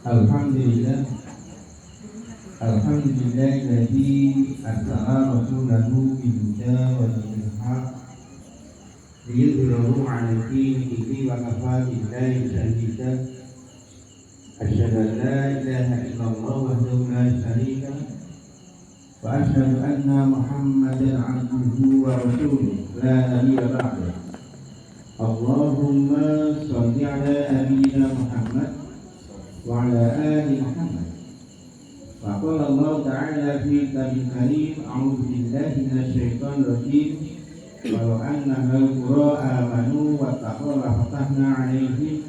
Alhamdulillah, alhamdulillahilladzi arsala rasulahu bil-huda wa dinil haq liyudhhirahu 'alal dini kullihi wa kafaa billahi shahida. Asyhadu an la ilaha illallah wahdahu la syarika lah wa asyhadu anna Muhammadan 'abduhu wa rasuluhu la nabiyya ba'dahu. Allahumma shalli 'ala nabiyyina Muhammad wa ala ali Muhammad. Wa qala Allah ta'ala fi kitabil karim, a'udzu billahi minasyaitonir rajim. Walau anna al-qura amanu wa taqaw la fatahna 'alaihim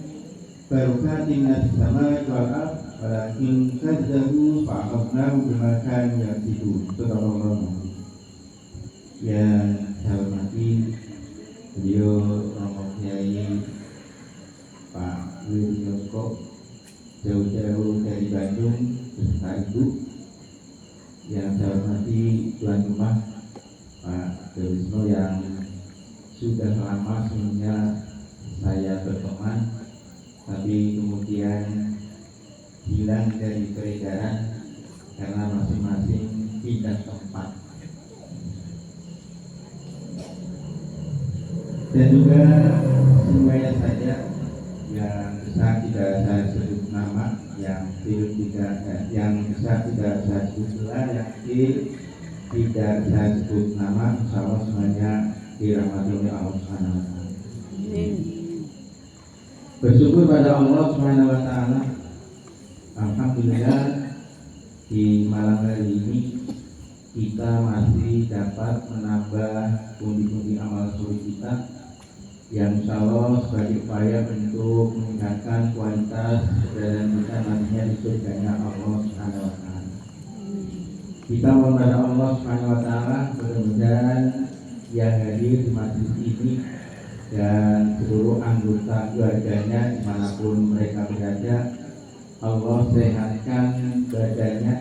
barakatin minas samaa'i wal ardh walakin kadzdzabu fa akhadnahum bima kanu yaksibun. Subhanallah. Ya, saya hormati beliau Romo Kiai Pak Wiryoko, jauh-jauh dari Bandung beserta Ibu. Yang saya hormati tuan rumah Pak Dewisno yang sudah lama sebenarnya saya berteman, tapi kemudian hilang dari peredaran karena masing-masing pindah tempat. Dan juga semuanya saja yang besar tidak saya sebut nama, yang kecil tidak, yang besar tidak saya sebut pula, yang kecil tidak saya sebut nama. Insyaallah semuanya dirahmati oleh Allah Subhanahu wa taala. Bersyukur pada Allah Subhanahu wa taala. Alhamdulillah di malam hari ini kita masih dapat menambah pundi-pundi amal soleh kita yang insyaallah sebagai upaya untuk meningkatkan kualitas perjalanan kita nantinya di surganya Allah Subhanahu wa taala. Kita mohon pada Allah Subhanahu wa taala mudah-mudahan yang hadir di majelis ini dan seluruh anggota keluarganya dimanapun mereka berada, Allah sehatkan badannya,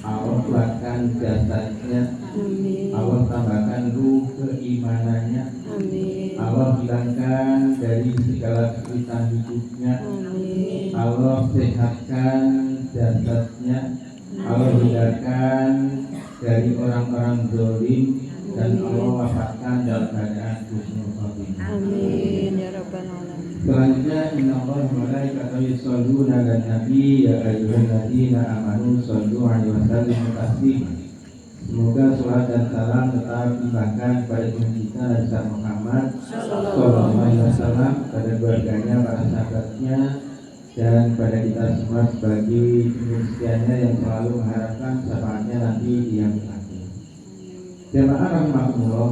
Allah kuatkan jasadnya, Allah tambahkan ruh keimanannya, Allah hilangkan dari segala kesulitan hidupnya, Allah sehatkan jasadnya, Allah hindarkan dari orang-orang zalim, dan Allah wafatkan dalam keadaan husnul khotimah. Amin ya rabbal alamin. Selanjutnya, innallaha wa malaikatahu yusholluna 'alan nabi ya ayyuhalladzina amanu shollu 'alaihi wa sallimu taslima. Semoga salat dan salam tetap dilimpahkan kepada kita Nabi Muhammad sallallahu alaihi wasallam, pada keluarganya, para sahabatnya, dan pada kita semua sebagai pengikutnya yang selalu mengharapkan syafaatnya nanti di yaumul akhir. Jamaah rahmatullah,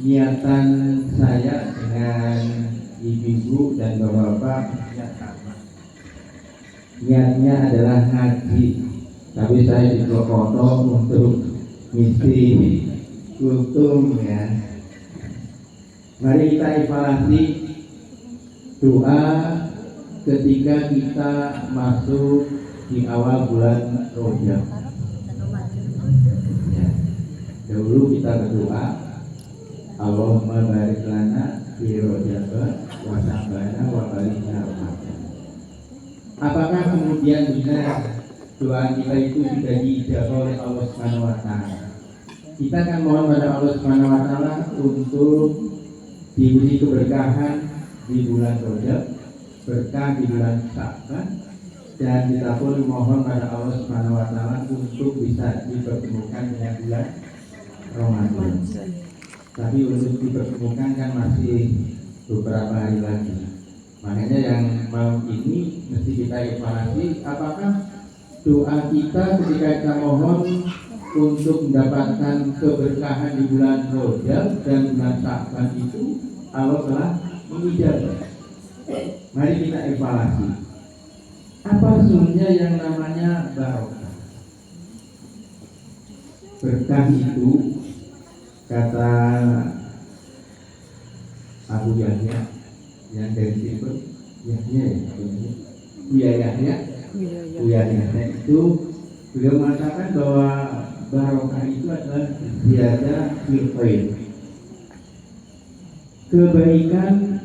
niatan saya dengan ibu-ibu dan bapak-bapak sama. Niatnya adalah ngaji, tapi saya dipotong untuk misi kultum ya. Mari kita evaluasi doa ketika kita masuk di awal bulan Rajab. Ya. Dahulu kita berdoa, Allahumma barik lana fi Rajab wa Sya'ban wa balighna Ramadan. Apakah kemudian benar doa kita itu sudah diijabah oleh Allah Subhanahu wa taala? Kita akan mohon pada Allah Subhanahu wa taala untuk diberi keberkahan di bulan Rajab, berkah di bulan Sya'ban, dan kita pun mohon pada Allah Subhanahu wa taala untuk bisa dipertemukan dengan bulan Ramadan. Tapi untuk dipertemukan kan masih beberapa hari lagi. Makanya yang malam ini mesti kita evaluasi apakah doa kita ketika kita mohon untuk mendapatkan keberkahan di bulan Rajab dan bulan Sya'ban itu Allah telah mengijabah. Mari kita evaluasi. Apa sesungguhnya yang namanya barokah? Berkah itu kata Abu Yahya yang dari Timur, Yahya itu beliau mengatakan bahwa barokah itu adalah ziyadah fil khair, kebaikan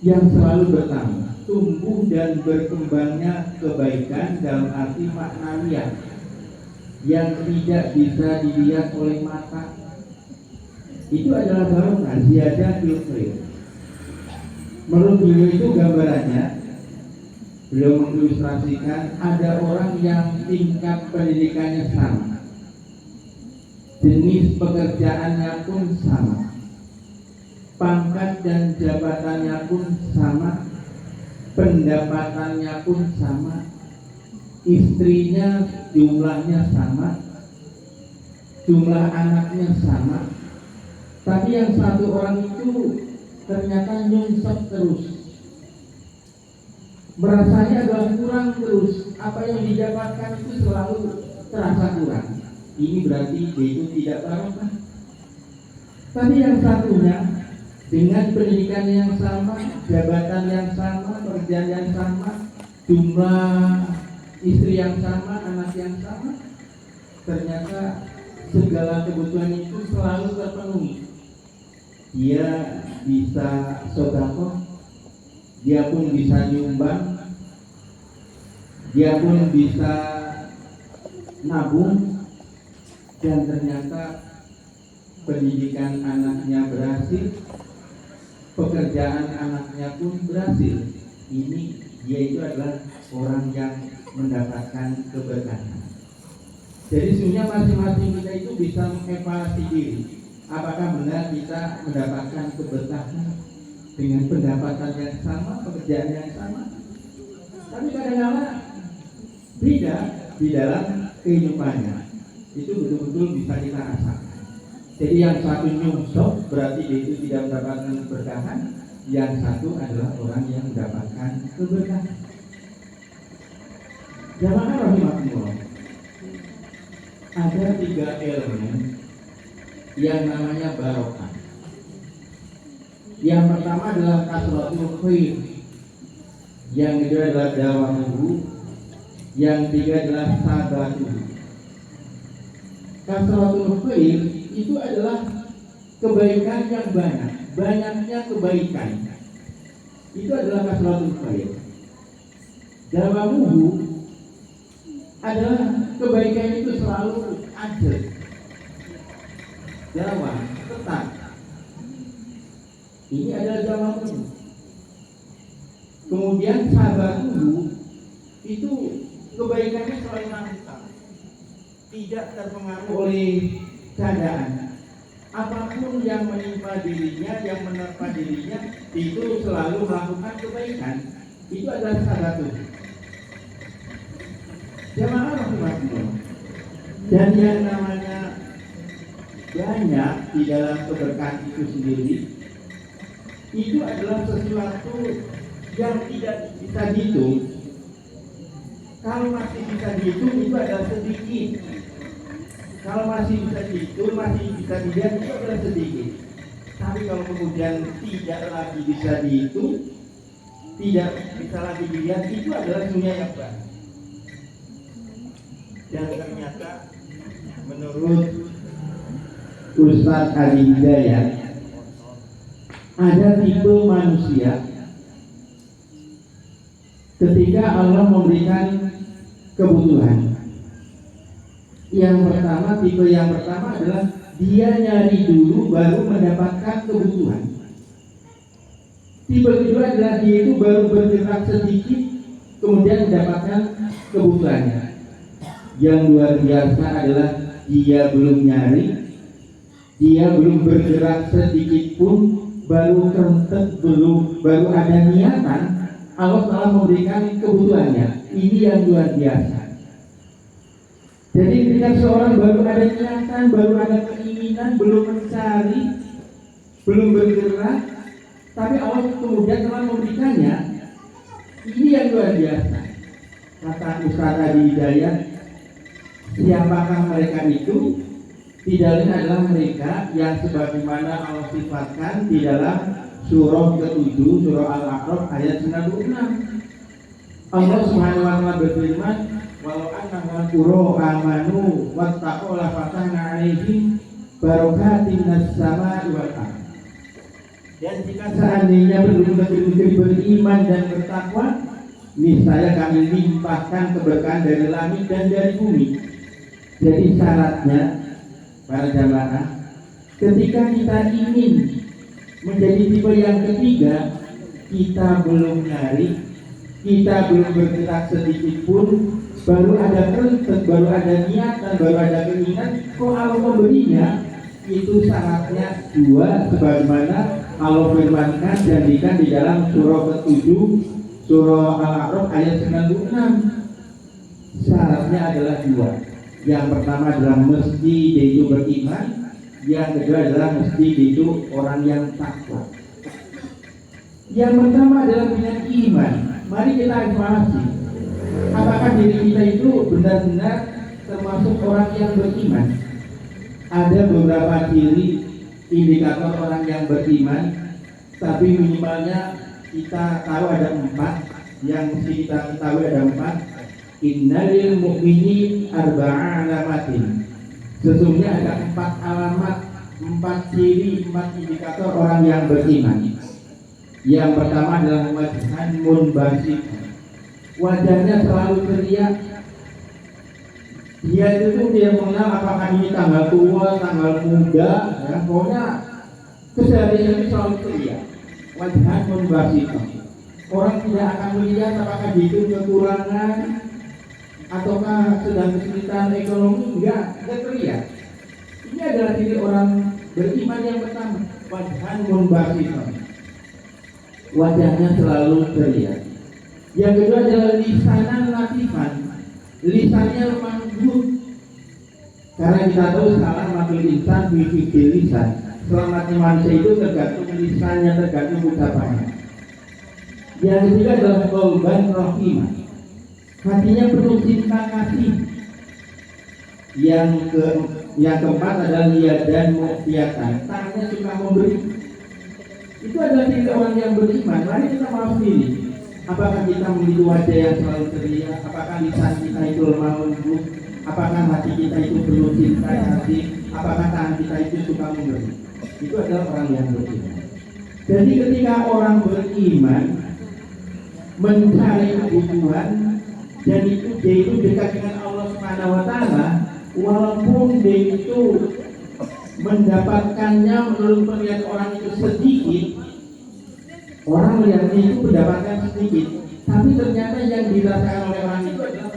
yang selalu bertambah. tumbuh dan berkembangnya kebaikan dalam arti maknawiah yang tidak bisa dilihat oleh mata. Itu adalah barokah ziyadah fil khair. Menurut beliau itu gambarannya, beliau mengilustrasikan ada orang yang tingkat pendidikannya sama, jenis pekerjaannya pun sama, pangkat dan jabatannya pun sama, pendapatannya pun sama, istrinya jumlahnya sama, jumlah anaknya sama, tapi yang satu orang itu ternyata nyungsep terus, merasanya adalah kurang terus, apa yang didapatkan itu selalu terasa kurang. Ini berarti dia itu tidak barokah. Tapi yang satunya dengan pendidikan yang sama, jabatan yang sama, pekerjaan yang sama, jumlah istri yang sama, anak yang sama, ternyata segala kebutuhan itu selalu terpenuhi. Dia bisa sedekah, dia pun bisa nyumbang, dia pun bisa nabung, dan ternyata pendidikan anaknya berhasil, pekerjaan anaknya pun berhasil. Ini dia itu adalah orang yang mendapatkan keberkahan. Jadi sebenarnya masing-masing kita itu bisa mengevaluasi diri, apakah benar kita mendapatkan keberkahan dengan pendapatan yang sama, pekerjaan yang sama. Tapi kadang-kadang beda di dalam kehidupannya. Itu betul-betul bisa kita rasakan. Jadi yang satu nyungsep berarti dia itu tidak mendapatkan keberkahan, yang satu adalah orang yang mendapatkan keberkahan. Jamaah rahimahullah, ada 3 elemen yang namanya barokah. Yang pertama adalah kasratul khair, yang kedua adalah dawamuhu, yang ketiga adalah sabatuhu. Kasratul khair itu adalah kebaikan yang banyak, banyaknya kebaikan. Itu adalah kasratul khair. Dawamuhu adalah kebaikan itu selalu ada, dawam, tetap. Ini adalah dawamuhu. Kemudian sabatuhu itu kebaikannya selalu lancar, tidak terpengaruh oleh keadaan. Apapun yang menimpa dirinya, yang menerpa dirinya, itu selalu melakukan kebaikan. Itu adalah sabatuhu. Jamaah rahimahullah. Dan yang namanya banyak di dalam keberkahan itu sendiri, itu adalah sesuatu yang tidak bisa dihitung. Kalau masih bisa dihitung itu adalah sedikit. Kalau masih bisa dihitung, masih bisa dilihat, itu adalah sedikit. Tapi kalau kemudian tidak lagi bisa dihitung, tidak bisa lagi dilihat, itu adalah dunia yang banyak. Dan ternyata menurut Ustaz Ali Hidayat, ada tipe manusia ketika Allah memberikan kebutuhan. Yang pertama, tipe yang pertama adalah dia nyari dulu baru mendapatkan kebutuhan. Tipe kedua adalah dia itu baru bergerak sedikit kemudian mendapatkan kebutuhannya. Yang luar biasa adalah dia belum nyari, dia belum bergerak sedikit pun, baru kentet, baru ada niatan, Allah telah memberikan kebutuhannya. Ini yang luar biasa. Jadi ketika seorang baru ada niatan, baru ada keinginan, belum mencari, belum bergerak, tapi Allah kemudian telah memberikannya. Ini yang luar biasa. Kata Ustaz Adi Hidayat, siapakah mereka itu? Tidak lain adalah mereka yang sebagaimana Allah sifatkan di dalam surah ke-7, surah Al-A'raf ayat 96. Allah Subhanahu wa taala berfirman, "Walau annahum qura amanu wattaqu la fatahna 'alaihim barakatin minas samaa'i wal ardh." Dan jika seandainya betul-betul beriman dan bertakwa, niscaya kami limpahkan keberkahan dari langit dan dari bumi. Jadi syaratnya para jamaah, ketika kita ingin menjadi tipe yang ketiga, kita belum nyari, kita belum bergerak sedikit pun, baru ada kerentet, baru ada niatan, baru ada keinginan, kok Allah memberinya. Itu syaratnya dua, sebagaimana Allah firmankan, janjikan di dalam surah ke-7 surah Al-A'raf ayat 96. Syaratnya adalah dua. Yang pertama adalah mesti yaitu beriman, yang kedua adalah mesti yaitu orang yang takwa. Yang pertama adalah dengan iman. Mari kita evaluasi, apakah diri kita itu benar-benar termasuk orang yang beriman. Ada beberapa ciri indikator orang yang beriman, tapi minimalnya kita tahu ada 4. Yang mesti kita ketahui ada 4. Innalil mu'minin arba'a alamatin. Sesungguhnya ada 4 alamat, 4 ciri, 4 indikator orang yang beriman. Yang pertama adalah wajhan munbasik. Wajahnya selalu ceria. Dia itu dia mengenal apakah ini tanggal tua, tanggal muda, ya, pokoknya keseharian ini selalu ceria. Wajhan munbasik. Orang tidak akan melihat apakah itu kekurangan ataukah sedang kesulitan ekonomi, enggak terlihat. Ini adalah ciri orang beriman yang pertama, wajhan munbasik. Wajahnya selalu terlihat. Yang kedua adalah lisanan latifan. Lisannya lembut. Karena kita tahu salah matul insan fikir lisan. Selamatnya manusia itu tergantung lisannya, tergantung ucapannya. Yang ketiga adalah qalban rahimah. Hatinya penuh cinta kasih. Yang keempat adalah liyadan mu'tiyatan. Tangannya suka memberi. Itu adalah ciri orang yang beriman. Mari kita maaf diri. Apakah kita memiliki wajah yang selalu ceria? Apakah lisan kita itu lemah lembut? Apakah hati kita itu penuh cinta kasih? Apakah tangan kita itu suka memberi? Itu adalah orang yang beriman. Jadi ketika orang beriman mencari kebutuhan dan itu dia itu dekat dengan Allah Subhanahu wa taala, walaupun dia itu mendapatkannya menurut penilaian orang itu sedikit, orang melihatnya itu mendapatkan sedikit, tapi ternyata yang dirasakan oleh orang itu adalah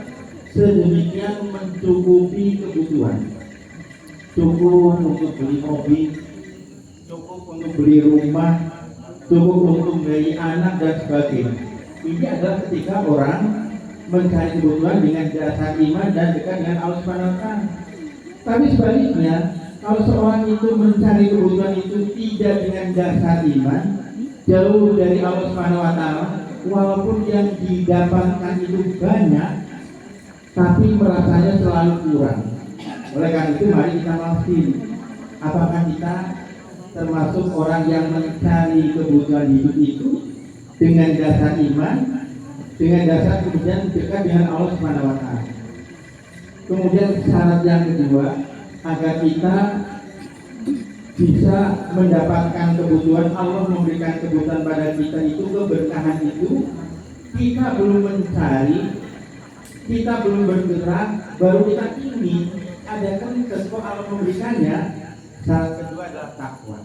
sedemikian mencukupi kebutuhan. Cukup untuk beli mobil, cukup untuk beli rumah, cukup untuk beli anak dan sebagainya. Ini adalah ketika orang mencari kebutuhan dengan dasar iman dan dekat dengan Allah Subhanahu wa taala. Tapi sebaliknya, kalau seorang itu mencari kebutuhan itu tidak dengan dasar iman, jauh dari Allah Subhanahu wa taala, walaupun yang didapatkan itu banyak, tapi merasanya selalu kurang. Oleh karena itu mari kita memastikan apakah kita termasuk orang yang mencari kebutuhan hidup itu dengan dasar iman, dengan dasar kemudian dekat dengan Allah Subhanahu wa taala. Kemudian syarat yang kedua, agar kita bisa mendapatkan kebutuhan, Allah memberikan kebutuhan pada kita itu, keberkahan itu, kita belum mencari, kita belum bergerak, baru kita ingin, ada kan kok Allah memberikannya. Syarat kedua adalah takwa.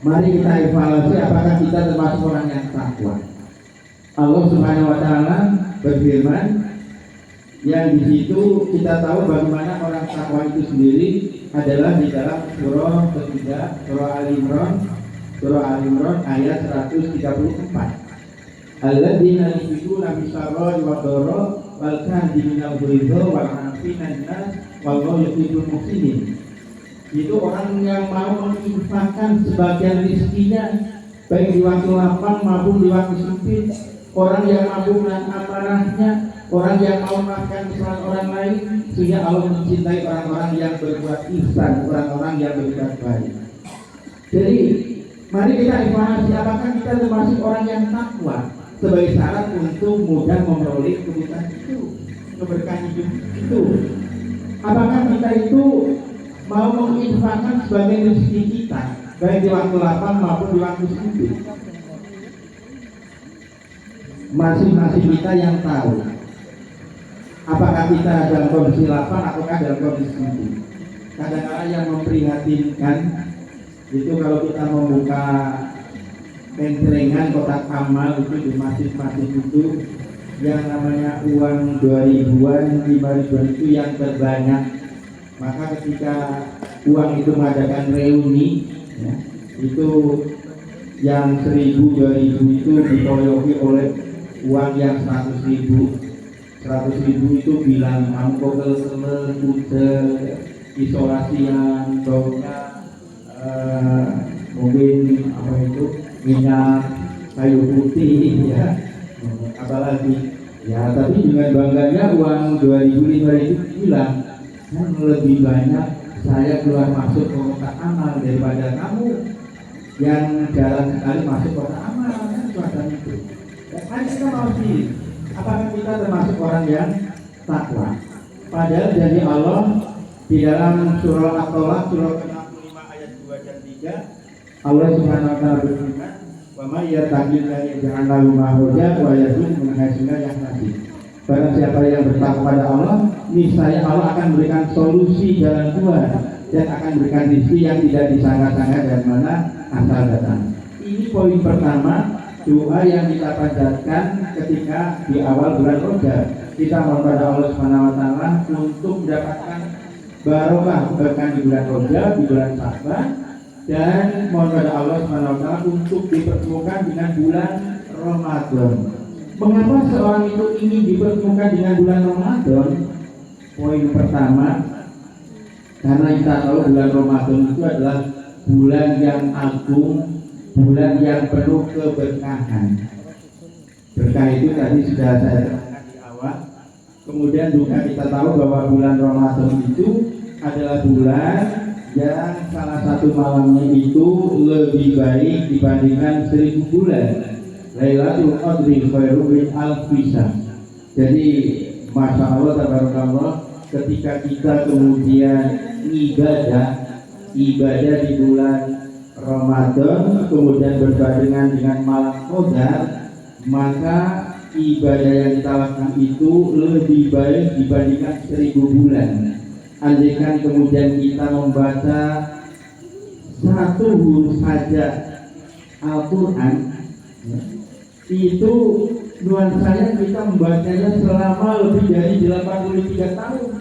Mari kita evaluasi apakah kita termasuk orang yang takwa. Allah Subhanahu wa taala berfirman, yang di situ kita tahu bagaimana orang takwa itu sendiri adalah di dalam surah ketiga, surah Al-Imran ayat 134. Alladzina yunfiquna fis-sarra'i wad-dharra wal kadhimina al-ghaiza wal 'afina 'anil nas wallahu yuhibbul muhsinin. Itu orang yang mau menginfakkan sebagian rezekinya baik di waktu lapang maupun di waktu sempit, orang yang mampu menahan amarahnya, orang yang mau memaafkan kesalahan orang lain, sehingga Allah mencintai orang-orang yang berbuat ihsan, orang-orang yang berbuat baik. Jadi mari kita evaluasi apakah kita termasuk orang yang takwa sebagai syarat untuk mudah memperoleh kebutuhan itu, keberkahan hidup itu. Apakah kita itu mau menginfakkan sebagian rezeki kita baik di waktu lapang maupun di waktu sibuk. Masing-masing kita yang tahu apakah kita dalam kondisi lapang ataukah dalam kondisi sibuk. Kadang-kadang yang memprihatinkan itu kalau kita membuka entrengan kotak amal itu di masjid-masjid itu yang namanya uang 2000-an, 5000-an itu yang terbanyak. Maka ketika uang itu mengadakan reuni ya, itu yang 1000, 2000 itu dikoyoki oleh uang yang 100.000. 100.000 itu bilang kamu kokel-kekel, kucel, isolasian, baunya mungkin apa itu minyak kayu putih ya, apalagi ya. Tapi dengan bangganya uang 2000 itu bilang kan lebih banyak saya keluar masuk ke kotak amal daripada kamu yang jarang sekali masuk kotak amal, kan semacam itu. Kan kita mau sih, apakah kita termasuk orang yang takwa? Padahal janji Allah di dalam surah At-Tolak surah ke-65 ayat 2 dan 3, Allah Subhanahu wa taala berfirman, "Wa may yattaqillaha yaj'al lahu makhraja wa yarzuqhu min haitsu la yahtasib." Barang siapa yang bertakwa pada Allah, niscaya Allah akan memberikan solusi jalan keluar dan akan memberikan rezeki yang tidak disangka-sangka dari mana asal datang. Ini poin pertama, doa yang kita panjatkan ketika di awal bulan Rajab. Kita mohon pada Allah Subhanahu wa taala untuk mendapatkan barokah berkah di bulan Rajab, di bulan Sya'ban, dan mohon pada Allah Subhanahu wa taala untuk dipertemukan dengan bulan Ramadan. Mengapa seorang itu ingin dipertemukan dengan bulan Ramadan? Poin pertama, karena kita tahu bulan Ramadan itu adalah bulan yang agung, bulan yang penuh keberkahan. Berkah itu tadi sudah saya terangkan di awal. Kemudian juga kita tahu bahwa bulan Ramadan itu adalah bulan yang salah satu malamnya itu lebih baik dibandingkan 1000 bulan. Lailatul Qadri khairun min alfi syahr. Jadi masya Allah tabarakallah, ketika kita kemudian ibadah di bulan Ramadan kemudian berbarengan dengan malam Qadar, maka ibadah yang kita lakukan itu lebih baik dibandingkan 1000 bulan. Andaikan kemudian kita membaca satu huruf saja Al-Quran, itu nuansanya kita membacanya selama lebih dari 83 tahun.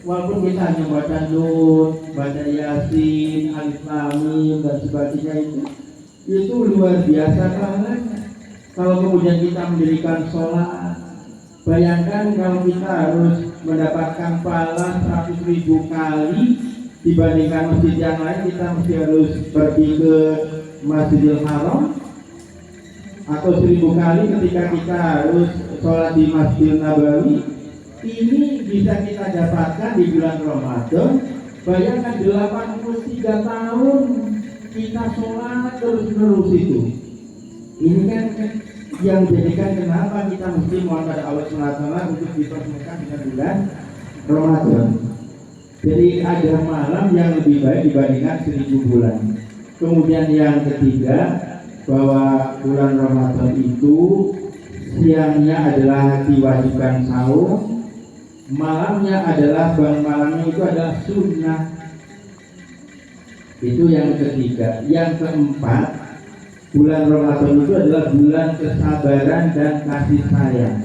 Walaupun kita hanya baca Nur, baca Yasin, Alif Lam Mim dan sebagainya, itu luar biasa pahalanya. Kalau kemudian kita mendirikan sholat, bayangkan kalau kita harus mendapatkan pahala 100.000 kali dibandingkan masjid yang lain, kita mesti harus pergi ke Masjidil Haram, atau 1000 kali ketika kita harus sholat di Masjid Nabawi. Ini bisa kita dapatkan di bulan Ramadan. Bayangkan 83 tahun kita sholat terus-menerus itu. Ini kan yang menjadikan kenapa kita mesti mohon pada Allah SWT untuk dipertemukan dengan bulan Ramadan. Jadi ada malam yang lebih baik dibandingkan 1000 bulan. Kemudian yang ketiga, bahwa bulan Ramadan itu siangnya adalah diwajibkan sahur, malamnya adalah malamnya itu adalah sunnah. Itu yang ketiga. Yang keempat, bulan Ramadan itu adalah bulan kesabaran dan kasih sayang.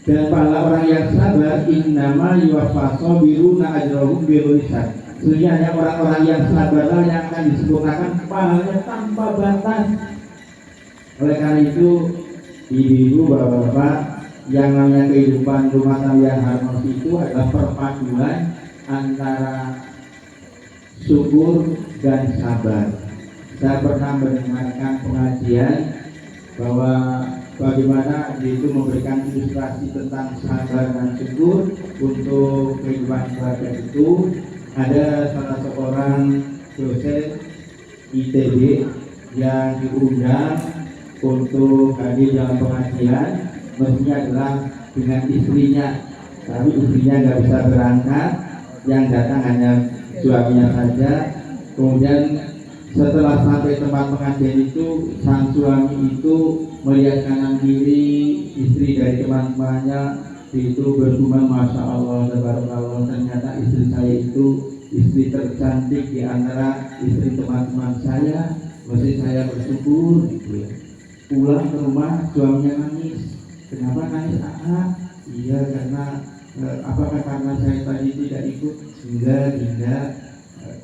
Dan para orang yang sabar, innama yuwaffas sabiruna ajrahum bighairi hisab. Sebenarnya orang-orang yang sabarlah yang akan disempurnakan pahalanya tanpa batas. Oleh karena itu, ibu-ibu, bapak-bapak, yang namanya kehidupan rumah tangga yang harmonis itu adalah perpaduan antara syukur dan sabar. Saya pernah mendengarkan pengajian bahwa bagaimana dia itu memberikan ilustrasi tentang sabar dan syukur untuk kehidupan keluarga itu. Ada salah seorang dosen ITB yang diundang untuk hadir dalam pengajian, mestinya adalah dengan istrinya, tapi istrinya nggak bisa berangkat, yang datang hanya suaminya saja. Kemudian Setelah sampai tempat pengajian itu, sang suami itu melihat kanan kiri istri dari teman-temannya itu bergumam, Masya Allah, tabarakallah, ternyata istri saya itu istri tercantik di antara istri teman-teman saya. Mesti saya bersyukur gitu ya. Pulang ke rumah suaminya nangis. Kenapa nangis? Iya karena apakah karena saya tadi tidak ikut? Tidak.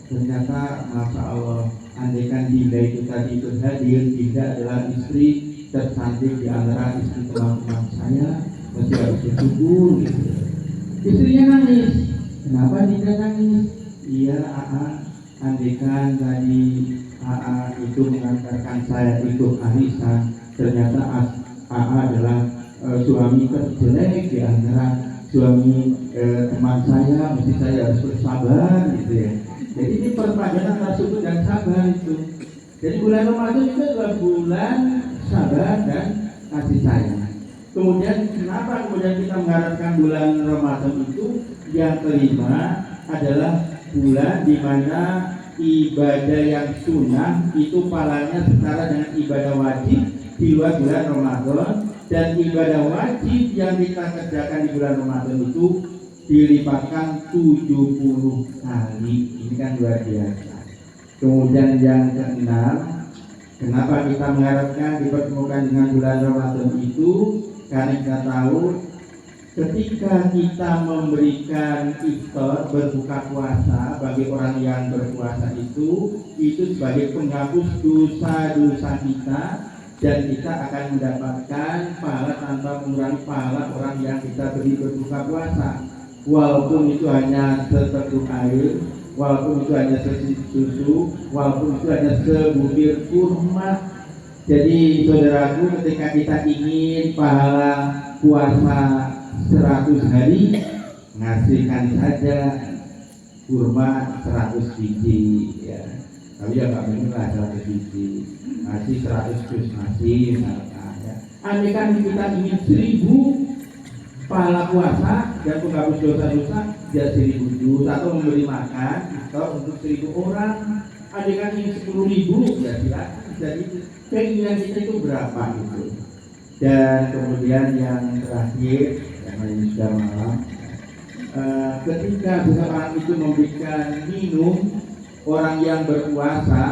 Ternyata Masya Allah, andaikan Dinda itu tadi ikut hadir, Dinda adalah istri tercantik di antara istri teman-teman saya. Mesti harus bersyukur gitu. Istrinya nangis. Kenapa Dinda nangis? Iya andaikan tadi itu mengantarkan saya ikut arisan, ternyata adalah suami terjelek di antara suami teman saya, mesti saya harus bersabar gitu ya. Jadi ini perpaduan antara syukur dan sabar itu. Jadi bulan Ramadan itu adalah bulan sabar dan kasih sayang. Kemudian kenapa kita mengharapkan bulan Ramadan itu? Yang kelima adalah bulan di mana ibadah yang sunnah itu pahalanya setara dengan ibadah wajib di luar bulan Ramadan, dan ibadah wajib yang kita kerjakan di bulan Ramadan itu dilipatkan 70 kali. Ini kan luar biasa. Kemudian yang keenam, kenapa kita mengharapkan dipertemukan dengan bulan Ramadan itu? Karena kita tahu ketika kita memberikan iftar, berbuka puasa bagi orang yang berpuasa itu sebagai penghapus dosa-dosa kita, dan kita akan mendapatkan pahala tanpa mengurangi pahala orang yang kita beri berbuka puasa. Walaupun itu hanya seteguk air, walaupun itu hanya sesedikit susu, walaupun itu hanya sebutir kurma. Jadi saudaraku, ketika kita ingin pahala puasa 100 hari, ngasihkan saja kurma 100 biji ya. Tapi ya nggak mungkin lah 100 biji, ngasih 100 dus nasi misalkan ya. Andaikan kita ingin 1000 pahala puasa dan penghapus dosa-dosa, dia 1000 dus, atau memberi makan atau untuk 1000 orang. Andaikan ingin 10.000, ya silakan. Jadi keinginan kita itu berapa itu. Dan kemudian yang terakhir, karena ini sudah malam, ketika seseorang itu memberikan minum orang yang berpuasa,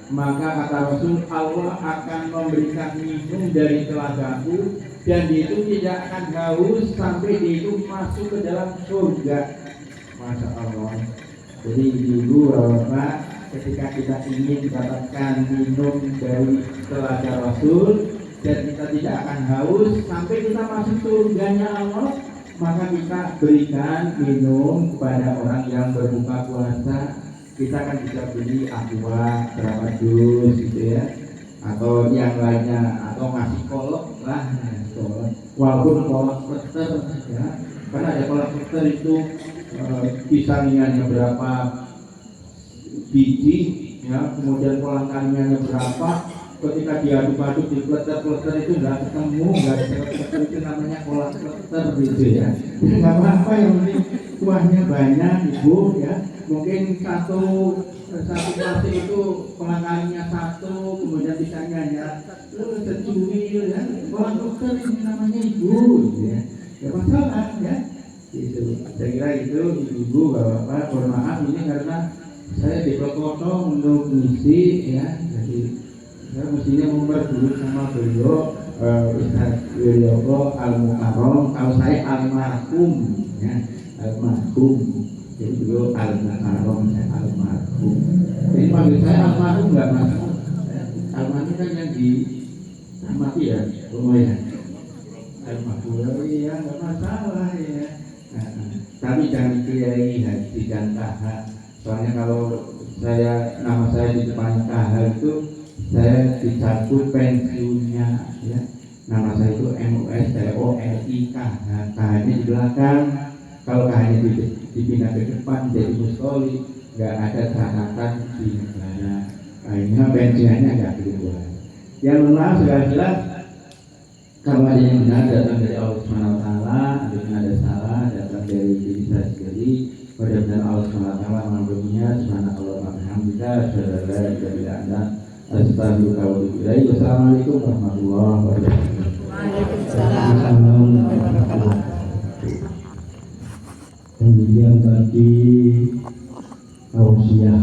maka kata Rasul, Allah akan memberikan minum dari telagaku, dan dia itu tidak akan haus sampai dia itu masuk ke dalam surga. Masya Allah. Jadi ibu bapak, ketika kita ingin mendapatkan minum dari telaga Rasul dan kita tidak akan haus sampai kita masuk surganya Allah, maka kita berikan minum kepada orang yang berbuka puasa. Kita akan bisa beli aqua berapa dus gitu ya, atau yang lainnya, atau ngasih kolak lah, kolak. Walaupun kolak peter ya, karena ada kolak peter itu pisangannya berapa biji ya, kemudian kolang kalingnya berapa, ketika diaduk-aduk di pleter-pleter itu nggak ketemu, nggak ketemu, itu namanya kolang pleter gitu ya. Nggak apa-apa, yang penting kuahnya banyak ibu ya. Mungkin satu plastik itu kolang kalingnya satu, kemudian pisangnya hanya secuil ya, kolang pleter ini namanya ibu gitu ya. Ya masalah ya. Itu saya kira itu ibu bapak, mohon maaf ini karena saya dipotong untuk misi ya, jadi saya mestinya memperdulit sama beliau Ustaz Wiryogo Al-Mukarram, kalau saya almarhum ya, almarhum, jadi beliau Al-Mukarram, saya almarhum. Jadi panggil saya almarhum nggak masalah, almarhum kan yang di mati ya, ya almarhum ya nggak masalah ya. Tapi jangan kiai haji dan taha. Soalnya kalau nama saya di depan KH itu saya dicabut pensiunnya ya. Nama saya itu MUSTOLI KH. KH-nya di belakang. Kalau KH-nya dipindah ke depan jadi mustoli, nggak ada catatan di negara. Akhirnya pensiunnya nggak keluar. Yang benar jelas kalau ada yang benar datang dari Allah Subhanahu wa taala, ada yang ada salah datang dari diri saya sendiri. Mudah-mudahan Allah Subhanahu wa taala mengampuninya. Subhanallah walhamdulillah, asyhadu an la ilaha illa anta, astaghfiruka wa atubu ilaik. Wassalamualaikum warahmatullahi wabarakatuh. Waalaikumsalam. Kemudian tadi tausiah